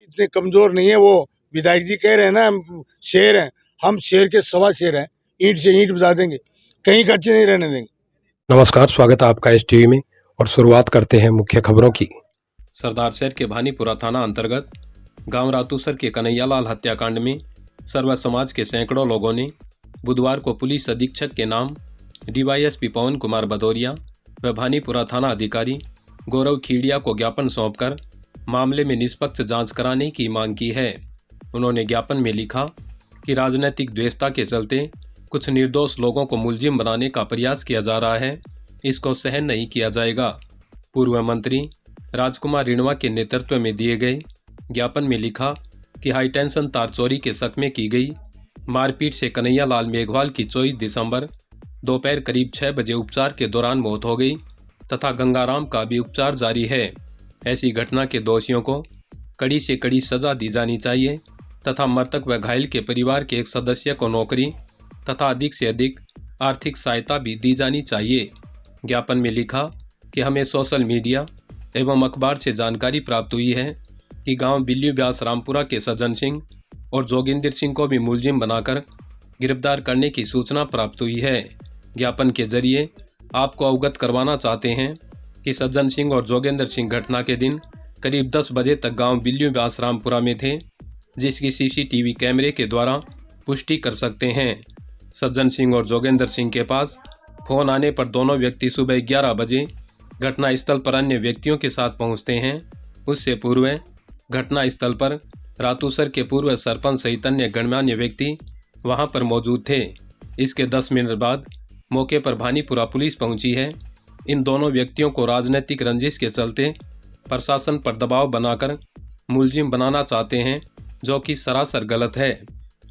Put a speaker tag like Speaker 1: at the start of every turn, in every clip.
Speaker 1: इतने कमजोर नहीं है। वो विधायक जी कह रहे हैं ना हम शेर हैं, हम शेर के सवा शेर हैं, ईंट से ईंट बजा देंगे, कहीं कच्चे नहीं रहने देंगे।
Speaker 2: नमस्कार, स्वागत है आपका STV में और शुरुआत करते हैं मुख्य खबरों की। सरदार शहर के भानीपुरा थाना अंतर्गत गांव रातूसर के कन्हैयालाल हत्याकांड में सर्व समाज के सैकड़ों लोगों ने बुधवार को पुलिस अधीक्षक के नाम DYSP पवन कुमार भदौरिया व भानीपुरा थाना अधिकारी गौरव खीड़िया को ज्ञापन सौंपकर मामले में निष्पक्ष जांच कराने की मांग की है। उन्होंने ज्ञापन में लिखा कि राजनीतिक द्वेषता के चलते कुछ निर्दोष लोगों को मुलजिम बनाने का प्रयास किया जा रहा है, इसको सहन नहीं किया जाएगा। पूर्व मंत्री राजकुमार रिणवा के नेतृत्व में दिए गए ज्ञापन में लिखा कि हाईटेंशन तार चोरी के शक में की गई मारपीट से कन्हैयालाल मेघवाल की 24 दिसंबर दोपहर करीब 6 बजे उपचार के दौरान मौत हो गई तथा गंगाराम का भी उपचार जारी है। ऐसी घटना के दोषियों को कड़ी से कड़ी सजा दी जानी चाहिए तथा मृतक व घायल के परिवार के एक सदस्य को नौकरी तथा अधिक से अधिक आर्थिक सहायता भी दी जानी चाहिए। ज्ञापन में लिखा कि हमें सोशल मीडिया एवं अखबार से जानकारी प्राप्त हुई है कि गांव बिल्ली व्यास रामपुरा के सज्जन सिंह और जोगिंदर सिंह को भी मुलजिम बनाकर गिरफ्तार करने की सूचना प्राप्त हुई है। ज्ञापन के जरिए आपको अवगत करवाना चाहते हैं कि सज्जन सिंह और जोगेंद्र सिंह घटना के दिन करीब 10 बजे तक गांव बिल्ली व्यास रामपुरा में थे, जिसकी CCTV कैमरे के द्वारा पुष्टि कर सकते हैं। सज्जन सिंह और जोगेंद्र सिंह के पास फोन आने पर दोनों व्यक्ति सुबह 11 बजे घटना स्थल पर अन्य व्यक्तियों के साथ पहुंचते हैं। उससे पूर्व घटना स्थल पर रातूसर के पूर्व सरपंच सहित अन्य गणमान्य व्यक्ति वहां पर मौजूद थे। इसके 10 मिनट बाद मौके पर भानीपुरा पुलिस पहुंची है। इन दोनों व्यक्तियों को राजनीतिक रंजिश के चलते प्रशासन पर दबाव बनाकर मुलजिम बनाना चाहते हैं, जो कि सरासर गलत है।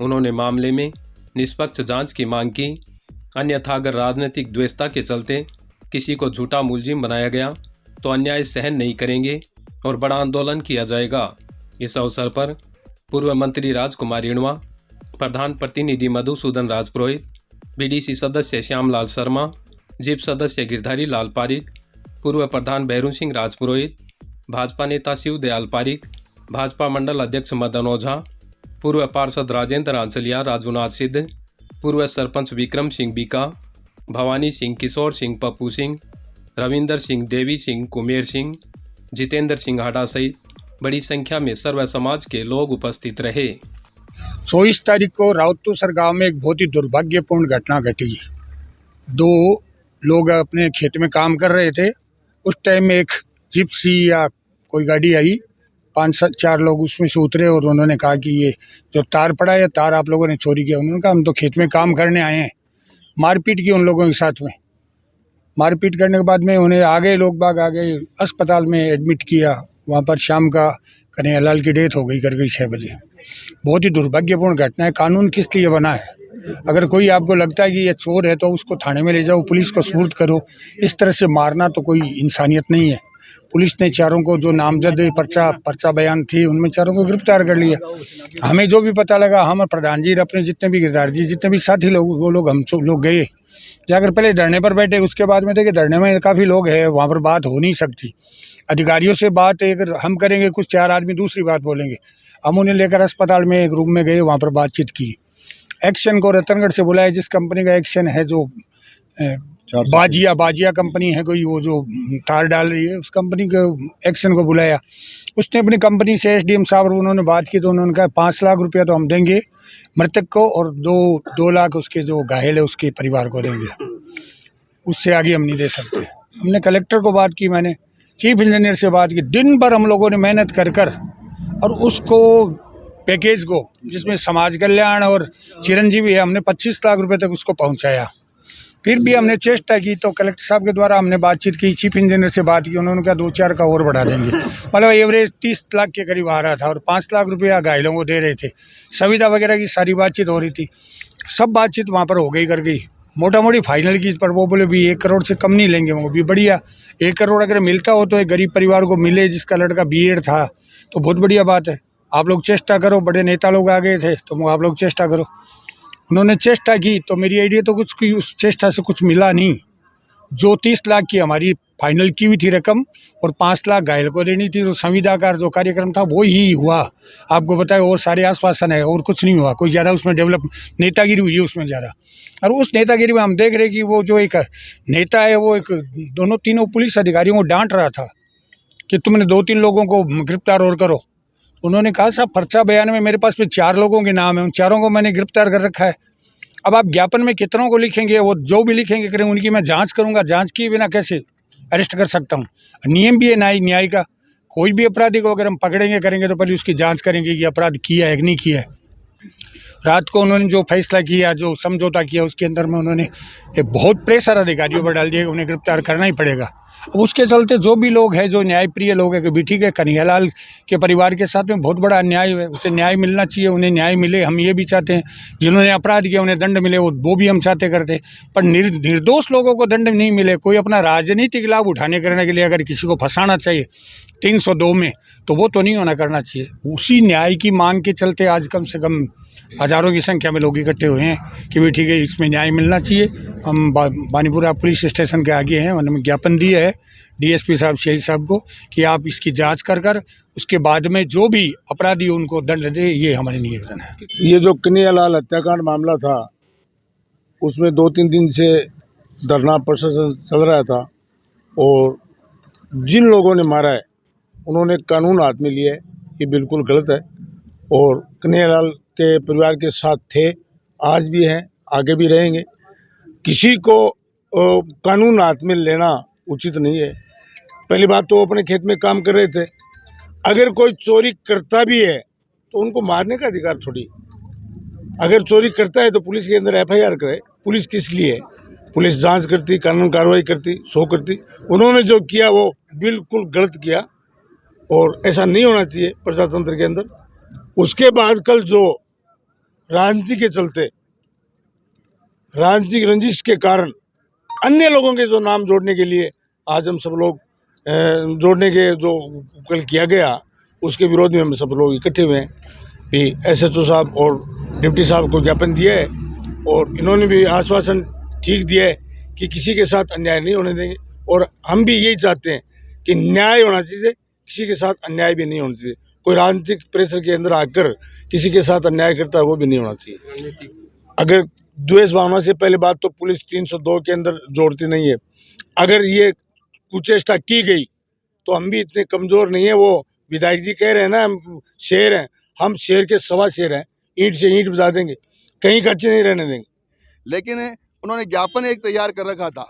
Speaker 2: उन्होंने मामले में निष्पक्ष जांच की मांग की, अन्यथा अगर राजनीतिक द्वेषता के चलते किसी को झूठा मुलजिम बनाया गया तो अन्याय सहन नहीं करेंगे और बड़ा आंदोलन किया जाएगा। इस अवसर पर पूर्व मंत्री राजकुमार रिणवा, प्रधान प्रतिनिधि मधुसूदन राजपुरोहित, BDC सदस्य श्यामलाल शर्मा, जीप सदस्य गिरधारी लाल पारिक, पूर्व प्रधान भैरू सिंह राजपुरोहित, भाजपा नेता शिवदयाल पारिक, भाजपा मंडल अध्यक्ष मदन ओझा, पूर्व पार्षद राजेंद्र आंचलिया, राजूनाथ सिद्ध, पूर्व सरपंच विक्रम सिंह बीका, भवानी सिंह, किशोर सिंह, पप्पू सिंह, रविंदर सिंह, देवी सिंह, कुमेर सिंह, जितेंद्र सिंह हाडा सहित बड़ी संख्या में सर्व समाज के लोग उपस्थित रहे।
Speaker 1: 24 तारीख को रातूसर गांव में एक बहुत ही दुर्भाग्यपूर्ण घटना घटी। 2 लोग अपने खेत में काम कर रहे थे। उस टाइम में एक जिप्सी या कोई गाड़ी आई, 5-4 लोग उसमें से उतरे और उन्होंने कहा कि ये जो तार पड़ा है, तार आप लोगों ने चोरी किया। उन्होंने कहा हम तो खेत में काम करने आए हैं। मारपीट की उन लोगों के साथ में। मारपीट करने के बाद में उन्हें लोग बाग आ गए, अस्पताल में एडमिट किया। वहाँ पर शाम का कन्हैयालाल की डेथ हो गई करके 6 बजे। बहुत ही दुर्भाग्यपूर्ण घटना है। कानून किस लिए बना है? अगर कोई आपको लगता है कि ये चोर है तो उसको थाने में ले जाओ, पुलिस को सुपुर्द करो। इस तरह से मारना तो कोई इंसानियत नहीं है। पुलिस ने चारों को जो नामजद पर्चा बयान थी उनमें चारों को गिरफ्तार कर लिया। हमें जो भी पता लगा, हम प्रधान जी अपने जितने भी गिरदार जी जितने भी साथी लोग, वो लोग हम लोग गए जाकर पहले धरने पर बैठे। उसके बाद में देखे धरने में काफ़ी लोग हैं, वहाँ पर बात हो नहीं सकती। अधिकारियों से बात एक हम करेंगे, कुछ 4 आदमी दूसरी बात बोलेंगे। हम उन्हें लेकर अस्पताल में एक रूम में गए, वहाँ पर बातचीत की। एक्शन को रतनगढ़ से बुलाया, जिस कंपनी का एक्शन है, जो बाजिया कंपनी है कोई, वो जो तार डाल रही है, उस कंपनी के एक्शन को बुलाया। उसने अपनी कंपनी से SDM साहब उन्होंने बात की तो उन्होंने कहा 5 लाख रुपया तो हम देंगे मृतक को और 2 लाख उसके जो घायल है उसके परिवार को देंगे। उससे आगे हम नहीं दे सकते। हमने कलेक्टर को बात की, मैंने चीफ इंजीनियर से बात की। दिन भर हम लोगों ने मेहनत कर और उसको पैकेज को, जिसमें समाज कल्याण और चिरंजीवी है, हमने 25 लाख रुपए तक उसको पहुंचाया। फिर भी हमने चेष्टा की तो कलेक्टर साहब के द्वारा हमने बातचीत की, चीफ इंजीनियर से बात की। उन्होंने कहा 2-4 का और बढ़ा देंगे। मतलब एवरेज 30 लाख के करीब आ रहा था और 5 लाख रुपया घायलों को दे रहे थे। सुविधा वगैरह की सारी बातचीत हो रही थी। सब बातचीत वहाँ पर हो गई कर गई, मोटा मोटी फाइनल की। पर वो बोले भी 1 करोड़ से कम नहीं लेंगे। वो भी बढ़िया, 1 करोड़ अगर मिलता हो तो एक गरीब परिवार को मिले जिसका लड़का B.Ed था तो बहुत बढ़िया बात है। आप लोग चेष्टा करो, बड़े नेता लोग आ गए थे तो आप लोग चेष्टा करो। उन्होंने चेष्टा की तो मेरी आइडिया तो कुछ की उस चेष्टा से कुछ मिला नहीं। जो 30 लाख की हमारी फाइनल की हुई थी रकम और 5 लाख घायल को देनी थी। तो संविदा का जो कार्यक्रम था वो ही हुआ, आपको बताए, और सारे आश्वासन है और कुछ नहीं हुआ। कोई ज़्यादा उसमें डेवलप नेतागिरी हुई है उसमें ज़्यादा। और उस नेतागिरी में हम देख रहे कि वो जो एक नेता है वो एक दोनों तीनों पुलिस अधिकारियों को डांट रहा था कि तुमने 2-3 लोगों को गिरफ्तार और करो। उन्होंने कहा साहब पर्चा बयान में मेरे पास 4 लोगों के नाम है, उन चारों को मैंने गिरफ्तार कर रखा है। अब आप ज्ञापन में कितनों को लिखेंगे, वो जो भी लिखेंगे करें, उनकी मैं जांच करूंगा, जांच किए बिना कैसे अरेस्ट कर सकता हूँ। नियम भी है न्याय का, कोई भी अपराधी को अगर हम पकड़ेंगे करेंगे तो पहले उसकी जांच करेंगे कि अपराध किया है कि नहीं किया है। रात को उन्होंने जो फैसला किया, जो समझौता किया, उसके अंदर में उन्होंने एक बहुत प्रेशर अधिकारियों पर डाल दिया, उन्हें गिरफ्तार करना ही पड़ेगा। अब उसके चलते जो भी लोग हैं, जो न्यायप्रिय लोग हैं, कि भी ठीक है कन्हैयालाल के परिवार के साथ में बहुत बड़ा अन्याय है, उसे न्याय मिलना चाहिए, उन्हें न्याय मिले, हम ये भी चाहते हैं। जिन्होंने अपराध किया उन्हें दंड मिले, वो भी हम चाहते करते। पर निर्दोष लोगों को दंड नहीं मिले। कोई अपना राजनीतिक लाभ उठाने करने के लिए अगर किसी को फंसाना चाहिए 302 में, तो वो तो नहीं होना करना चाहिए। उसी न्याय की मांग के चलते आज कम से कम हज़ारों की संख्या में लोग इकट्ठे हुए हैं कि भाई ठीक है इसमें न्याय मिलना चाहिए। हम बानीपुरा पुलिस स्टेशन के आगे हैं, उन्होंने ज्ञापन दिया है डीएसपी साहब, सीआई साहब को कि आप इसकी जांच कर उसके बाद में जो भी अपराधी उनको दंड दे, ये हमारी निवेदन है।
Speaker 3: ये जो कन्हैयालाल हत्याकांड मामला था, उसमें 2-3 दिन से धरना प्रदर्शन चल रहा था और जिन लोगों ने मारा है उन्होंने कानून हाथ में लिया है, ये बिल्कुल गलत है। और कन्हैयालाल के परिवार के साथ थे, आज भी हैं, आगे भी रहेंगे। किसी को कानून हाथ में लेना उचित नहीं है। पहली बात तो अपने खेत में काम कर रहे थे, अगर कोई चोरी करता भी है तो उनको मारने का अधिकार थोड़ी। अगर चोरी करता है तो पुलिस के अंदर एफआईआर करे। पुलिस किस लिए है? पुलिस जांच करती, कानून कार्रवाई करती, सो करती। उन्होंने जो किया वो बिल्कुल गलत किया और ऐसा नहीं होना चाहिए प्रजातंत्र के अंदर। उसके बाद कल जो राजनीति के चलते, राजनीतिक रंजिश के कारण अन्य लोगों के जो नाम जोड़ने के लिए आज हम सब लोग जोड़ने के जो कल किया गया, उसके विरोध में हम सब लोग इकट्ठे हुए हैं। भी एसएचओ साहब और डिप्टी साहब को ज्ञापन दिया है और इन्होंने भी आश्वासन ठीक दिया है कि किसी के साथ अन्याय नहीं होने देंगे। और हम भी यही चाहते हैं कि न्याय होना चाहिए, किसी के साथ अन्याय भी नहीं होना चाहिए। कोई राजनीतिक प्रेशर के अंदर आकर किसी के साथ अन्याय करता है वो भी नहीं होना चाहिए। अगर द्वेष भावना से, पहले बात तो पुलिस 302 के अंदर जोड़ती नहीं है। अगर ये कुचेष्टा की गई तो हम भी इतने कमज़ोर नहीं है। वो विधायक जी कह रहे हैं ना हम शेर हैं, हम शेर के सवा शेर हैं, ईंट से ईंट बजा देंगे, कहीं कच्चे नहीं रहने देंगे।
Speaker 4: लेकिन उन्होंने ज्ञापन एक तैयार कर रखा था,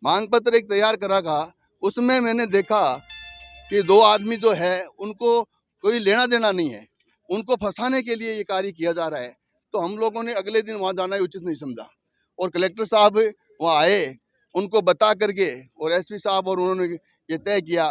Speaker 4: मांग पत्र एक तैयार कर रखा, उसमें मैंने देखा कि 2 आदमी जो है उनको कोई लेना देना नहीं है, उनको फंसाने के लिए ये कार्य किया जा रहा है। तो हम लोगों ने अगले दिन वहाँ जाना उचित नहीं समझा और कलेक्टर साहब वहाँ आए, उनको बता करके, और एसपी साहब और उन्होंने ये तय किया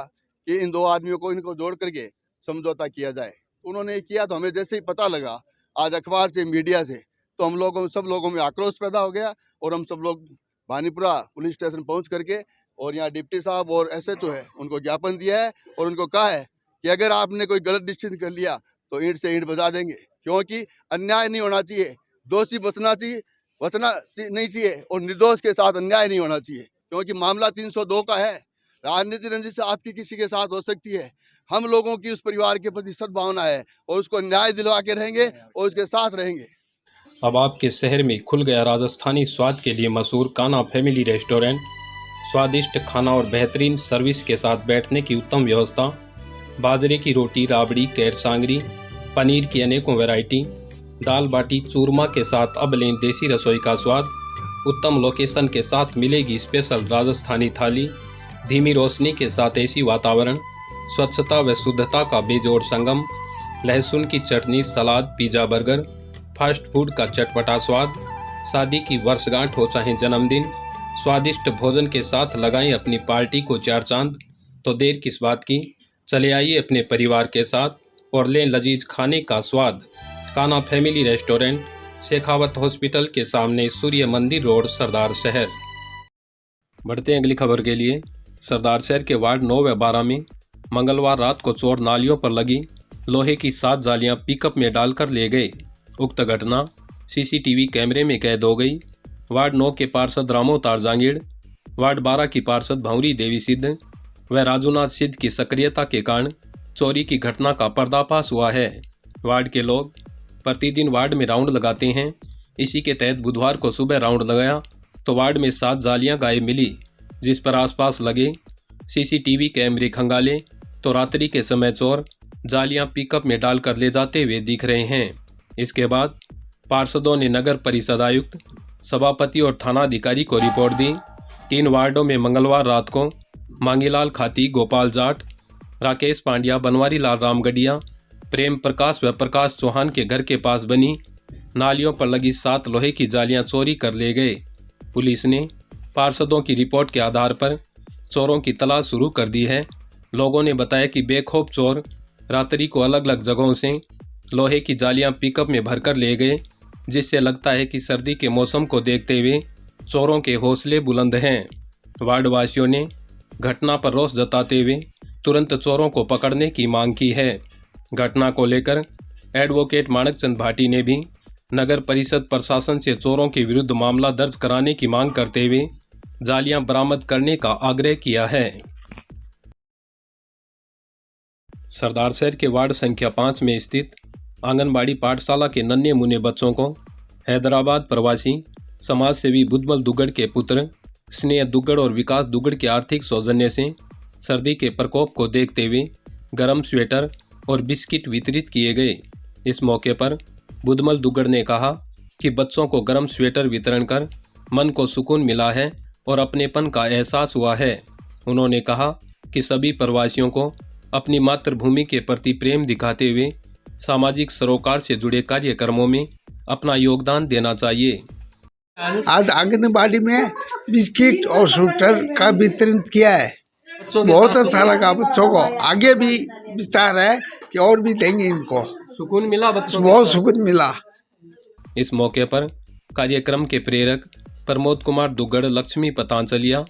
Speaker 4: कि इन 2 आदमियों को इनको जोड़ करके समझौता किया जाए। उन्होंने ये किया तो हमें जैसे ही पता लगा आज अखबार से, मीडिया से, तो हम लोगों सब लोगों में आक्रोश पैदा हो गया और हम सब लोग बानीपुरा पुलिस स्टेशन पहुँच करके और यहाँ डिप्टी साहब और एसएचओ है उनको ज्ञापन दिया है और उनको कहा है कि अगर आपने कोई गलत डिसीजन कर लिया तो ईंट से ईंट बजा देंगे, क्योंकि अन्याय नहीं होना चाहिए, दोषी बचना नहीं चाहिए और निर्दोष के साथ अन्याय नहीं होना चाहिए, क्योंकि मामला 302 का है। राजनीति रंजिश आपकी किसी के साथ हो सकती है, हम लोगों की उस परिवार के प्रति सद्भावना है और उसको न्याय दिलवा के रहेंगे और उसके साथ रहेंगे।
Speaker 2: अब आपके शहर में खुल गया राजस्थानी स्वाद के लिए मशहूर कान्हा फैमिली रेस्टोरेंट। स्वादिष्ट खाना और बेहतरीन सर्विस के साथ बैठने की उत्तम व्यवस्था, बाजरे की रोटी, राबड़ी, कैर सांगरी, पनीर की अनेकों वैरायटी, दाल बाटी चूरमा के साथ अब लें देसी रसोई का स्वाद। उत्तम लोकेशन के साथ मिलेगी स्पेशल राजस्थानी थाली, धीमी रोशनी के साथ एसी वातावरण, स्वच्छता व शुद्धता का बेजोड़ संगम, लहसुन की चटनी, सलाद, पिज़्ज़ा, बर्गर, फास्ट फूड का चटपटा स्वाद। शादी की वर्षगांठ हो चाहे जन्मदिन, स्वादिष्ट भोजन के साथ लगाएं अपनी पार्टी को 4 चांद। तो देर किस बात की, चले आइए अपने परिवार के साथ और लें लजीज खाने का स्वाद। Kanha family restaurant, Shekhawat hospital के सामने, सूर्य मंदिर रोड, सरदार शहर। बढ़ते हैं अगली खबर के लिए। सरदार शहर के वार्ड 9 व 12 में मंगलवार रात को चोर नालियों पर लगी लोहे की 7 जालियां पिकअप में डालकर ले गए। उक्त घटना सीसीटीवी कैमरे में कैद हो गई। वार्ड 9 के पार्षद रामोवतार जांगीड़, वार्ड 12 की पार्षद भंवरी देवी सिद्ध व राजूनाथ सिद्ध की सक्रियता के कारण चोरी की घटना का पर्दाफाश हुआ है। वार्ड के लोग प्रतिदिन वार्ड में राउंड लगाते हैं। इसी के तहत बुधवार को सुबह राउंड लगाया तो वार्ड में 7 जालियां गायब मिली, जिस पर आसपास लगे सीसीटीवी कैमरे खंगाले तो रात्रि के समय चोर जालियां पिकअप में डालकर ले जाते हुए दिख रहे हैं। इसके बाद पार्षदों ने नगर परिषद आयुक्त, सभापति और थानाधिकारी को रिपोर्ट दी। 3 वार्डों में मंगलवार रात को मांगीलाल खाती, गोपाल जाट, राकेश पांड्या, बनवारी लाल रामगढ़िया, प्रेम प्रकाश व प्रकाश चौहान के घर के पास बनी नालियों पर लगी 7 लोहे की जालियां चोरी कर ले गए। पुलिस ने पार्षदों की रिपोर्ट के आधार पर चोरों की तलाश शुरू कर दी है। लोगों ने बताया कि बेखौफ चोर रात्रि को अलग अलग जगहों से लोहे की जालियां पिकअप में भरकर ले गए, जिससे लगता है कि सर्दी के मौसम को देखते हुए चोरों के हौसले बुलंद हैं। वार्ड वासियों ने घटना पर रोष जताते हुए तुरंत चोरों को पकड़ने की मांग की है। घटना को लेकर एडवोकेट माणकचंद भाटी ने भी नगर परिषद प्रशासन से चोरों के विरुद्ध मामला दर्ज कराने की मांग करते हुए जालियां बरामद करने का आग्रह किया है। सरदार शहर के वार्ड संख्या 5 में स्थित आंगनबाड़ी पाठशाला के नन्हे मुन्ने बच्चों को हैदराबाद प्रवासी समाजसेवी बुद्धमल दुग्गड़ के पुत्र स्नेह दुग्गड़ और विकास दुग्गड़ के आर्थिक सौजन्य से सर्दी के प्रकोप को देखते हुए गर्म स्वेटर और बिस्किट वितरित किए गए। इस मौके पर बुद्धमल दुग्गड़ ने कहा कि बच्चों को गर्म स्वेटर वितरण कर मन को सुकून मिला है और अपनेपन का एहसास हुआ है। उन्होंने कहा कि सभी प्रवासियों को अपनी मातृभूमि के प्रति प्रेम दिखाते हुए सामाजिक सरोकार से जुड़े कार्यक्रमों में अपना योगदान देना चाहिए।
Speaker 5: आज आंगनबाड़ी में बिस्किट और स्वेटर का वितरण किया है। बहुत अच्छा लगा बच्चों को। आगे भी विस्तार है कि और भी देंगे इनको।
Speaker 2: सुकून मिला बच्चों को,
Speaker 5: बहुत सुकून मिला।
Speaker 2: इस मौके पर कार्यक्रम के प्रेरक प्रमोद कुमार दुग्गड़, लक्ष्मी पतांचलिया,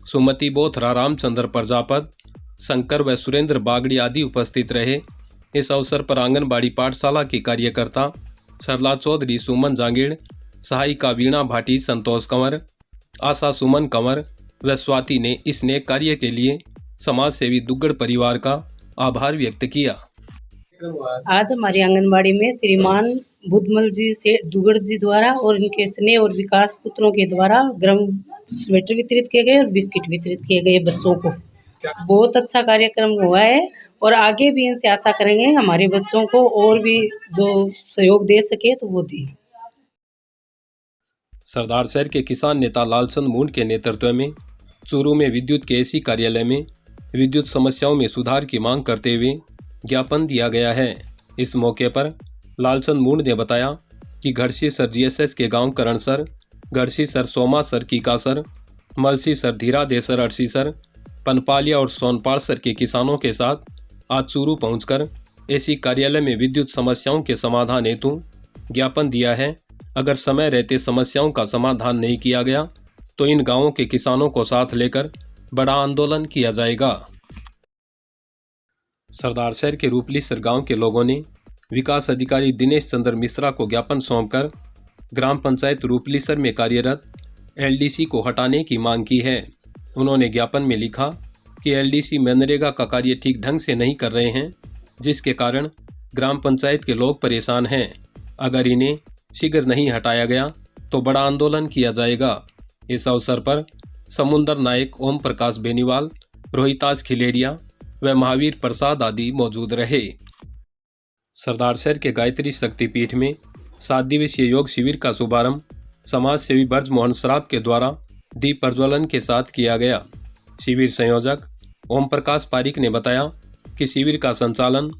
Speaker 2: सुमति बोथरा, रामचंद्र प्रजापत, शंकर व सुरेंद्र बागड़ी आदि उपस्थित रहे। इस अवसर पर आंगनबाड़ी पाठशाला की कार्यकर्ता सरला चौधरी, सुमन जांगीड़, सहायिका वीणा भाटी, संतोष कंवर, आशा सुमन कंवर व स्वाति ने इस नेक कार्य के लिए समाज सेवी दुग्गड़ परिवार का आभार व्यक्त किया।
Speaker 6: आज हमारी आंगनबाड़ी में श्रीमान बुद्धमल जी से दुग्गड़ जी द्वारा और इनके स्नेह और विकास पुत्रों के द्वारा गर्म स्वेटर वितरित किए गए और बिस्किट वितरित किए गए बच्चों को। बहुत अच्छा कार्यक्रम हुआ है और आगे भी इनसे आशा करेंगे हमारे बच्चों को और भी जो सहयोग दे सके तो वो दें।
Speaker 2: सरदार शहर के किसान नेता लालचंद मूंड के नेतृत्व में चूरू में विद्युत के एसी कार्यालय में विद्युत समस्याओं में सुधार की मांग करते हुए ज्ञापन दिया गया है। इस मौके पर लालचंद मूंड ने बताया कि घड़सी सर जीएसएस के गांव करणसर, घड़सी सर सोमा सर, कीकासर, मलसी सर, धीरा देसर, अरसी सर, पनपालिया और सोनपाल सर के किसानों के साथ आज चूरू पहुंचकर एसी कार्यालय में विद्युत समस्याओं के समाधान हेतु ज्ञापन दिया है। अगर समय रहते समस्याओं का समाधान नहीं किया गया तो इन गांवों के किसानों को साथ लेकर बड़ा आंदोलन किया जाएगा। सरदार शहर के रूपलीसर गांव के लोगों ने विकास अधिकारी दिनेश चंद्र मिश्रा को ज्ञापन सौंपकर ग्राम पंचायत रूपलीसर में कार्यरत एलडीसी को हटाने की मांग की है। उन्होंने ज्ञापन में लिखा कि एलडीसी मनरेगा का कार्य ठीक ढंग से नहीं कर रहे हैं, जिसके कारण ग्राम पंचायत के लोग परेशान हैं। अगर इन्हें शीघ्र नहीं हटाया गया तो बड़ा आंदोलन किया जाएगा। इस अवसर पर समुंदर नायक, ओम प्रकाश बेनीवाल, रोहितास खिलेरिया व महावीर प्रसाद आदि मौजूद रहे। सरदार शहर के गायत्री शक्तिपीठ में 7 दिवसीय योग शिविर का शुभारंभ समाज सेवी ब्रज मोहन सराफ के द्वारा दीप प्रज्वलन के साथ किया गया। शिविर संयोजक ओम प्रकाश पारिक ने बताया कि शिविर का संचालन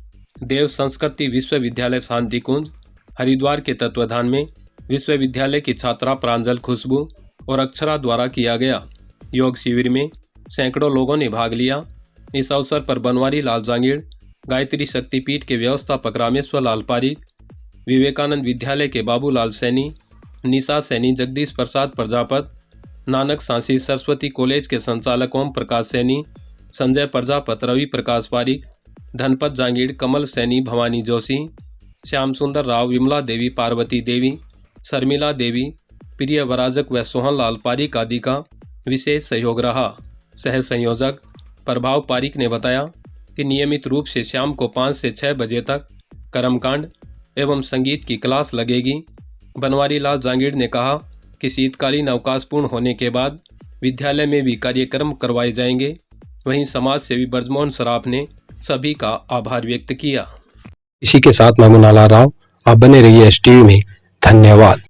Speaker 2: देव संस्कृति विश्वविद्यालय शांति कुंज हरिद्वार के तत्वाधान में विश्वविद्यालय की छात्रा प्रांजल खुशबू और अक्षरा द्वारा किया गया। योग शिविर में सैकड़ों लोगों ने भाग लिया। इस अवसर पर बनवारी लाल जांगीड़, गायत्री शक्तिपीठ के व्यवस्थापक रामेश्वर लाल पारिक, विवेकानंद विद्यालय के बाबूलाल सैनी, निशा सैनी, जगदीश प्रसाद प्रजापत, नानक सांसी सरस्वती कॉलेज के संचालक ओम प्रकाश सैनी, संजय प्रजापत, रवि प्रकाश पारिक, धनपत जांगीड़, कमल सैनी, भवानी जोशी, श्याम सुंदर राव, विमला देवी, पार्वती देवी, शर्मिला देवी, प्रिय वराजक व सोहन लाल पारिक आदि का विशेष सहयोग रहा। सह संयोजक प्रभाव पारिक ने बताया कि नियमित रूप से शाम को 5 से 6 बजे तक कर्मकांड एवं संगीत की क्लास लगेगी। बनवारी लाल जांगीड़ ने कहा कि शीतकालीन अवकाश पूर्ण होने के बाद विद्यालय में भी कार्यक्रम करवाए जाएंगे। वहीं समाज सेवी ब्रजमोहन सराफ ने सभी का आभार व्यक्त किया। इसी के साथ मैं मुनाला राव, आप बने रहिए STV में। धन्यवाद।